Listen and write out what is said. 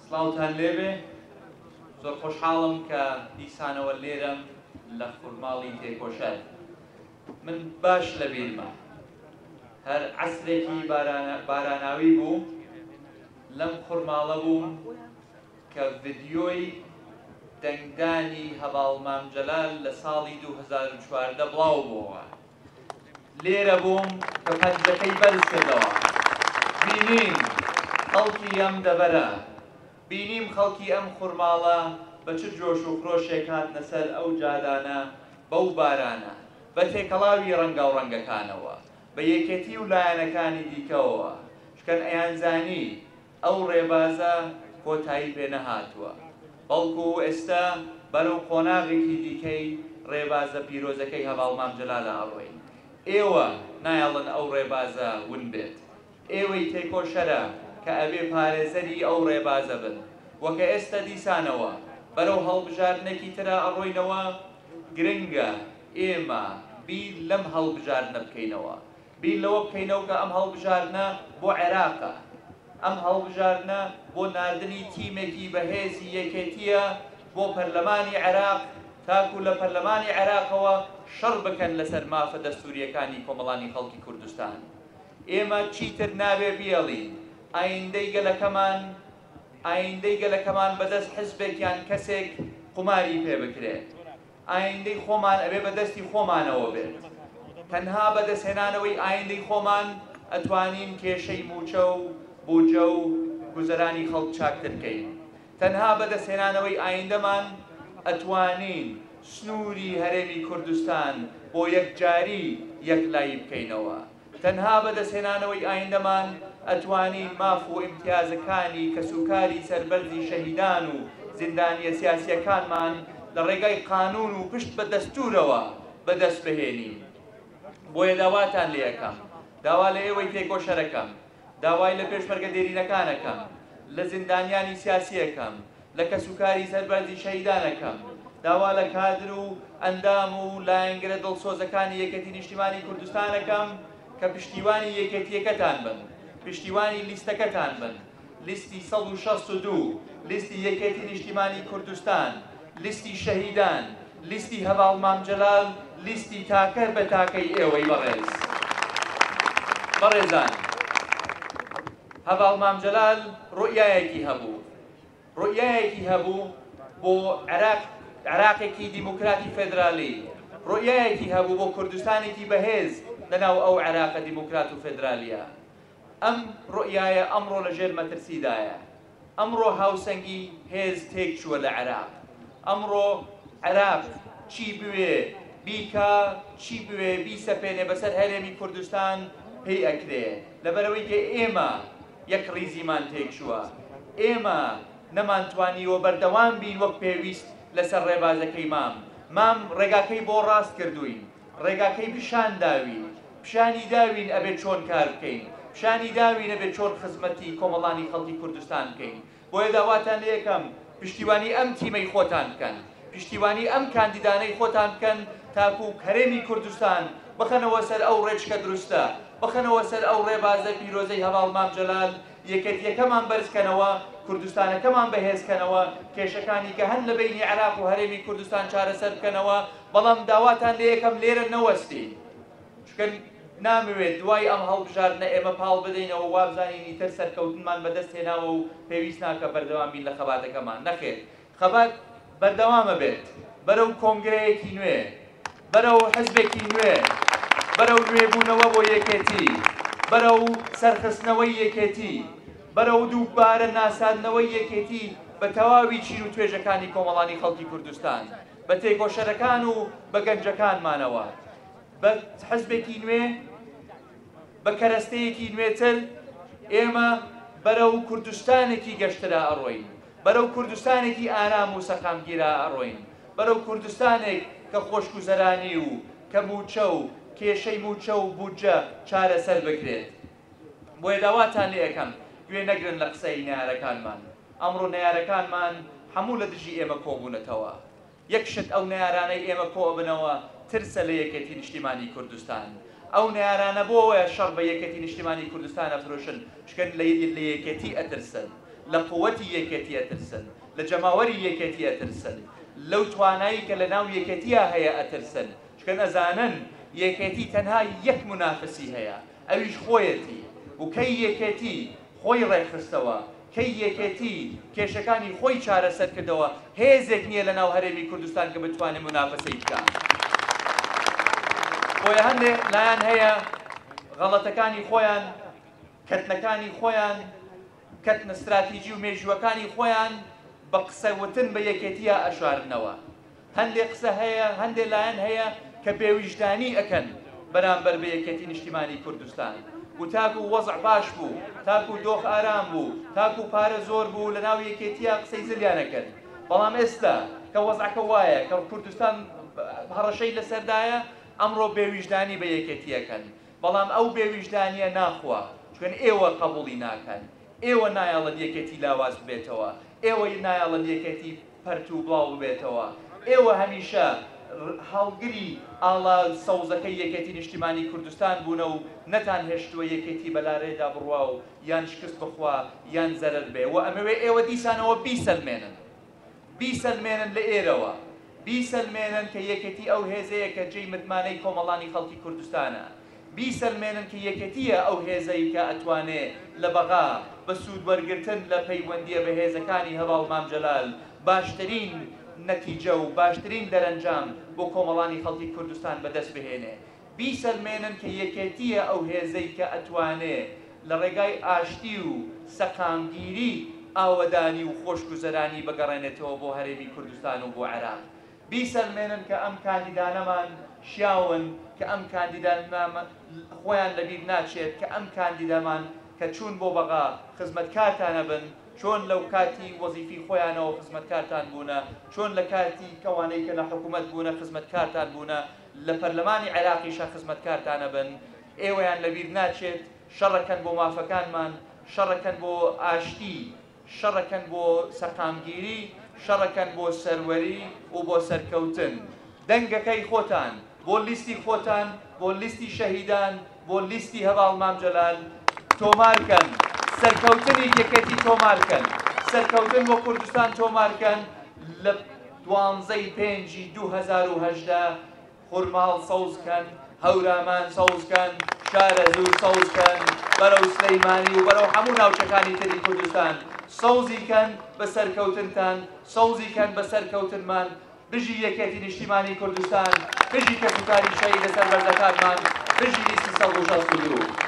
سڵاوتان لێبێ زۆر خۆشحاڵم کە دیسانەوە لێرەم لە خورماڵی تێکۆشای من باش لە بیرمە هەر عەسرێکی باراناوی بوو لەم خورماڵە بووم کە ڤیدیۆی دەنگدانی هەڤاڵ مامجەلال لە ساڵی 2014 بڵاو بووەوە لێرە بووم کە پەنجەکەی بەرز کردەوە بینیم خەڵکی ئەم دەبەرە بینیم خەڵکی ئەم خورماڵە بە چ جۆش و خرۆشێک هاتنە سەر ئەو جادانە بەو بارانە بە تێکەڵاوی ڕەنگە و ڕەنگەکانەوە بە یەکێتی و لایەنەکانی دیکەوە شکەن ئەیانزانی ئەو ڕێبازە کۆتایی پێ نەهاتووە بەڵکو ئێستا بەرەو قۆناغێکی دیکەی ڕێبازە پیرۆزەکەی هەڤاڵ مامجەلالە ئەڕۆین ئێوە نایەڵن ئەو ڕێبازە ون بێت ئێوەی تێکۆشەرە کە ئەبێ پارێزەری ئەو ڕێبازە بن وەکە ئێستا دیسانەوە بەرەو هەڵبژاردنێکی ترە ئەڕۆینەوە گرنگە ئێمە بیر لەم هەڵبژاردنە بکەینەوە بیر لەوە بکەینەوە کە ئەم هەڵبژاردنە بۆ عێراقە ئەم هەڵبژاردنە بۆ ناردنی تیمێکی بەهێزی یەکێتیە بۆ پەرلەمانی عێراق تاکو لە پەرلەمانی عێراقەوە شەڕ بکەن لەسەر مافە دەستوریەکانی کۆمەڵانی خەڵکی کوردستان ئێمە چیتر نابێ بیەڵین ئایندەی گەلەکەمان بەدەست حزبێکیان کەسێک قوماری پێ بکرێت ئایندەی خۆمان ئەبێ بەدەستی خۆمانەوە بێت تەنها بەدەستهێنانەوەی ئایندەی خۆمان ئەتوانین کێشەی موچە و بوجە و گوزەرانی خەڵک چاکتر بکەین تەنها بەدەستهێنانەوەی ئایندەمان ئەتوانین سنووری هەرێمی کوردستان بۆ یەکجاری یەکلایی بکەینەوە تەنها بەدەستهێنانەوەی ئایندەمان ئەتوانین ماف و ئیمتیازەکانی کەسوکاری سەربەرزی شەهیدان و زیندانیە سیاسیەکانمان لە ڕێگای قانون و پشت بە دەستورەوە بەدەست بهێنین بۆیە داواتان لێ یەکەم داوا لە ئێوەی تێکۆشەرەکەم داوای لە پێشمەرگە دێرینەکانەکەم لە زیندانیانی سیاسیەکەم لە کەسوکاری سەربەرزی شەهیدانەکەم داوا لە کادر و ئەندام و لایەنگرە دڵسۆزەکانی یەکێتی نیشتیمانی کوردستانەکەم کە پشتیوانی یەکێتیەکەتان بن پشتیوانی لیستەکەتان بن لیستی 162 لیستی یەکێتی نیشتیمانی کوردستان لیستی شەهیدان لیستی هەڤاڵ مامجەلال لیستی تاکە بە تاکەی ئێوەی بەڕێزان هەڤاڵ مامجەلال ڕوئیایەکی هەبوو بۆ عێراقێکی دیموکراتی فێدرالی ڕوئیایەکی هەبوو بۆ کوردستانێکی بەهێز لەناو ئەو عێراقە دیموکرات و فێدرالیە ئەم ڕوئیایە ئەمڕۆ لەژێر مەترسیدایە ئەمڕۆ هاوسەنگی هێز تێک چووە لە عێراق ئەمڕۆ عێراق چی بوێ بیکە چی بوێ بیسەپێنێ بەسەر هەرێمی کوردستان پێی ئەکرێ لەبەرەوەی کە ئێمە یەک ڕیزیمان تێک چووە ئێمە نەمانتوانیوە بەردەوام بین وەک پێویست لەسەر ڕێبازەکەی مام ڕێگاکەی بۆ ڕاست کردوین ڕێگاکەی پیشانی داوین ئەبێت چۆن کار بکەین پیشانی داوین ئەبێت چۆن خزمەتی کۆمەڵانی خەڵکی کوردستان بکەین بۆیە داواتان لێ یەکەم پشتیوانی ئەم تیمەی خۆتان بکەن پشتیوانی ئەم کاندیدانەی خۆتان بکەن تاکو هەرێمی کوردستان بخەنەوە سەر ئەو ڕێچکە دروستە بخەنەوە سەر ئەو ڕێبازە پیرۆزەی هەڤاڵ مامجەلال یەکێتیەکەمان بەرزکەنەوە کوردستانەکەمان بەهێزکەنەوە کێشەکانی کە هەن لە بینی عێراق و هەرێمی کوردستان چارەسەر بکەنەوە بەڵام داواتان لێ یەکەم لێرە نەوەستی چکە نامەوێت دوای ئەم هەڵبژاردنە ئێمە پاڵ بدەینەوە وابزانینی تر سەرکەوتنمان بەدەست هێناوە و پێویست ناکە بەردەوام بین لە خەباتەکەمان نەخێت خەبات بەردەوامە بێت بەرەو کۆنگرەیەکی نوێ بەرەو حزبێکی نوێ بەرەو نوێبوونەوە بۆ یەکێتی بەرەو سەرخستنەوەی یەکێتی بەرەو دووبارە ناسادنەوەی یەکێتی بە تەواوی چیر و توێژەکانی کۆمەڵانی خەڵکی کوردستان بە تێکۆشەرەکان و بە گەنجەکانمانەوە بە حزبێکی نوێ بە کەرەستەیەکی نوێتر ئێمە بەرەو کوردستانێکی گەشترا ئەڕۆین بەرەو کوردستانێکی ئارام و سەقامگیرا ئەڕۆین بەرەو کوردستانێک کە خۆشگوزەرانی و کە موچە و کێشەی موچە و بودجە چارەسەر بکرێت بۆیە داواتان لێ یەکەم گوێ نەگرن لە قسەی نەیارەکانمان ئەمڕۆ نەیارەکانمان هەموو لە دژی ئێمە کۆبوونەتەوە یەکشت ئەو نەیارانەی ئێمە کۆبنەوە ترسە لە یەکێتی نیشتیمانی کوردستان ئەو نەیارانە بۆیە شەڕ بە یەکێتی نیشتیمانی کوردستان ئەفرۆشن چکە لە یەکێتی ئەترسن لە قووەتی یەکێتی ئەترسن لە جەماوەری یەکێتی ئەترسن لەو توانایی کە لە ناو یەکێتیە هەیە ئەترسن چکە ئەزانن یەکێتی تەنها یەک منافسی هەیە ئەویش خۆیەتی و کەی یەکێتی خۆی ڕێخستەوە کەی یەکێتی کێشەکانی خۆی چارەسەر کردەوە هێزێک نییە لە ناو هەرێمی کوردستان کە بتوانێت منافسەی بکات خۆی هەندێ لایەن هەیە غەڵەتەکانی خۆیان کەتنەکانی خۆیان کەتنە استراتیژی و مێژووەکانی خۆیان بە قسەوتن بە یەکێتیە ئەشارنەوە هەندێک قسە هەیە هەندێ لایەن هەیە کە بێویژدانی ئەکەن بەرامبەر بە یەکێتی نیشتیمانی کوردستان و تاکو وەزع باش بوو تاکو دۆخ ئارام بوو تاکو پارە زۆر بوو لە ناو یەکێتیە قسەی زلیانەکەن بەڵام ئێستا کە وەزعەکە وایە کە کوردستان هەڕەشەی لەسەردایە ئەمڕۆ بێویژدانی بە یەکێتیەکەن بەڵام ئەو بێویژدانیە ناخوا چون ئێوە قبوڵی ناکەن ئێوە نایەڵن یەکێتی لاواز ببێتەوە ئێوە نایەڵن یەکێتی پەرت و بڵاو ببێتەوە ئێوە هەمیشە هەڵگری ئاڵا سەوزەکەی یەکێتی نیشتیمانی کوردستان بوونە و نەتان هێشتووە یەکێتی بەلارێدا بڕوا و یان شکست بخوا یان زەرەر بێ و ئەمەوێ ئێوە دیسانەوە بیسەلمێنن لە ئێرەوە بیسەلمێنن کە یەکێتی ئەو هێزەیە کە جێی متمانەی کۆمەڵانی خەڵکی کوردستانە بیسەلمێنن کە یەکێتیە ئەو هێزەی کە ئەتوانێ لە بەغا بە سوود وەرگرتن لە پەیوەندیە بە هێزەکانی هەواڵ مامجەلال باشترین نەتیجە و باشترین دەرەنجام بۆ کۆمەڵانی خەڵکی کوردستان بەدەست بهێنێ بیسەلمێنن کە یەکێتیە ئەو هێزەی کە ئەتوانێ لە ڕێگای ئاشتی و سەقامگیری ئاوەدانی و خۆشگوزەرانی بگەڕێنێتەوە بۆ هەرێمی کوردستان و بۆ عێراق بیسەلمێنن کە ئەم کاندیدانەمان شیاون کە ئەم کاندیدانەمان خۆیان لەبیر ناچێت کە ئەم کاندیدامان کە چوون بۆ بەغا خزمەتکارتانە بن چۆن لەو کاتی وەزیفی خۆیانەوە خزمەتکارتان بوونە چۆن لە کاتی کەوانەی کە لە حکوومەت بوونە خزمەتکارتان بوونە لە پەرلەمانی عێراقیشە خزمەتکارتانە بن ئێوەیان لەبیر ناچێت شەڕەکەن بۆ مافەکانمان شەڕەکەن بۆ ئاشتی شەڕەکەن بۆ سەقامگیری شەڕەکەن بۆ سەروەری و بۆ سەرکەوتن دەنگەکەی خۆتان بۆ لیستی خۆتان بۆ لیستی شەهیدان بۆ لیستی هەواڵ مامجەلال تۆمارکەن سەرکەوتنی یەکێتی تۆمارکەن سەرکەوتن بۆ کوردستان تۆمارکەن لە 12/5/2018 خورماڵ سەوزکەن هەورامان سەوزکەن شارەزوو سەوزکەن بەرەو سلەیمانی و بەرەو هەموو ناوچەکانی تری کوردستان سەوزیکەن بە سەرکەوتنتان سەوزیکەن بە سەرکەوتنمان بژی یەکێتی نیشتیمانی کوردستان بژی کەسوکاری شەهید لەسەر بەردەکانمان بژی لیستی 162